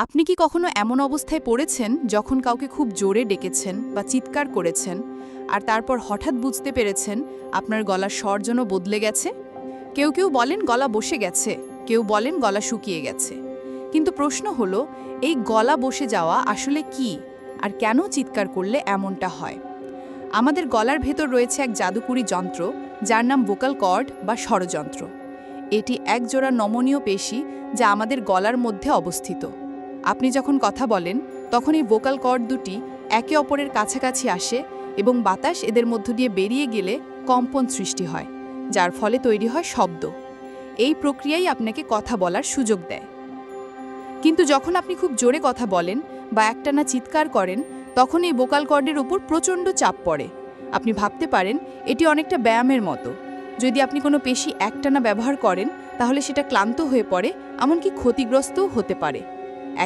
আপনি কি কখনো এমন অবস্থায় পড়েছেন যখন কাউকে খুব জোরে ডেকেছেন বা চিৎকার করেছেন আর তারপর হঠাৎ বুঝতে পেরেছেন আপনার গলার স্বর যেন বদলে গেছে? কেউ কেউ বলেন গলা বসে গেছে, কেউ বলেন গলা শুকিয়ে গেছে। কিন্তু প্রশ্ন হলো, এই গলা বসে যাওয়া আসলে কি আর কেন চিৎকার করলে এমনটা হয়? আমাদের গলার ভেতর রয়েছে এক জাদুকরি যন্ত্র যার নাম ভোকাল কর্ড বা স্বরযন্ত্র। এটি একজোড়া নমনীয় পেশি যা আমাদের গলার মধ্যে অবস্থিত। আপনি যখন কথা বলেন তখন এই ভোকাল কর্ড দুটি একে অপরের কাছাকাছি আসে এবং বাতাস এদের মধ্য দিয়ে বেরিয়ে গেলে কম্পন সৃষ্টি হয়, যার ফলে তৈরি হয় শব্দ। এই প্রক্রিয়াই আপনাকে কথা বলার সুযোগ দেয়। কিন্তু যখন আপনি খুব জোরে কথা বলেন বা একটানা চিৎকার করেন, তখন এই ভোকাল কর্ডের উপর প্রচণ্ড চাপ পড়ে। আপনি ভাবতে পারেন এটি অনেকটা ব্যায়ামের মতো। যদি আপনি কোনো পেশি একটানা ব্যবহার করেন তাহলে সেটা ক্লান্ত হয়ে পড়ে, এমনকি ক্ষতিগ্রস্তও হতে পারে।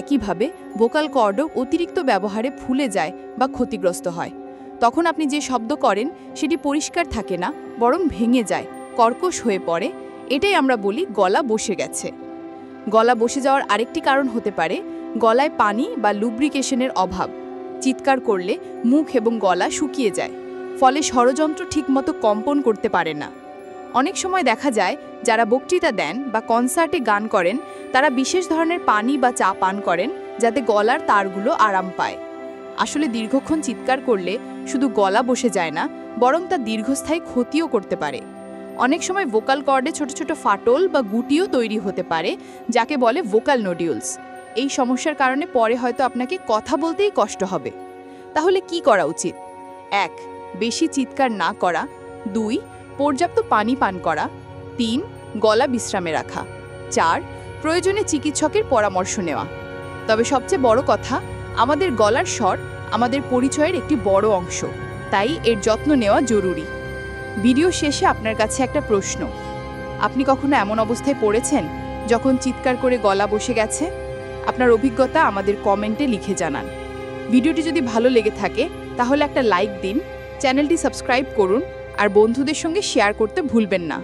একইভাবে ভোকাল কর্ডও অতিরিক্ত ব্যবহারে ফুলে যায় বা ক্ষতিগ্রস্ত হয়। তখন আপনি যে শব্দ করেন সেটি পরিষ্কার থাকে না, বরং ভেঙে যায়, কর্কশ হয়ে পড়ে। এটাই আমরা বলি গলা বসে গেছে। গলা বসে যাওয়ার আরেকটি কারণ হতে পারে গলায় পানি বা লুব্রিকেশনের অভাব। চিৎকার করলে মুখ এবং গলা শুকিয়ে যায়, ফলে স্বরযন্ত্র ঠিকমতো কম্পন করতে পারে না। অনেক সময় দেখা যায় যারা বক্তৃতা দেন বা কনসার্টে গান করেন তারা বিশেষ ধরনের পানি বা চা পান করেন যাতে গলার তারগুলো আরাম পায়। আসলে দীর্ঘক্ষণ চিৎকার করলে শুধু গলা বসে যায় না, বরং তা দীর্ঘস্থায়ী ক্ষতিও করতে পারে। অনেক সময় ভোকাল কর্ডে ছোট ছোট ফাটল বা গুটিও তৈরি হতে পারে, যাকে বলে ভোকাল নোডিউলস। এই সমস্যার কারণে পরে হয়তো আপনাকে কথা বলতেই কষ্ট হবে। তাহলে কি করা উচিত? 1. বেশি চিৎকার না করা। 2. পর্যাপ্ত পানি পান করা। 3. গলা বিশ্রামে রাখা। 4. প্রয়োজনে চিকিৎসকের পরামর্শ নেওয়া। তবে সবচেয়ে বড় কথা, আমাদের গলার স্বর আমাদের পরিচয়ের একটি বড় অংশ, তাই এর যত্ন নেওয়া জরুরি। ভিডিও শেষে আপনার কাছে একটা প্রশ্ন: আপনি কখনো এমন অবস্থায় পড়েছেন যখন চিৎকার করে গলা বসে গেছে? আপনার অভিজ্ঞতা আমাদের কমেন্টে লিখে জানান। ভিডিওটি যদি ভালো লেগে থাকে তাহলে একটা লাইক দিন, চ্যানেলটি সাবস্ক্রাইব করুন আর বন্ধুদের সঙ্গে শেয়ার করতে ভুলবেন না।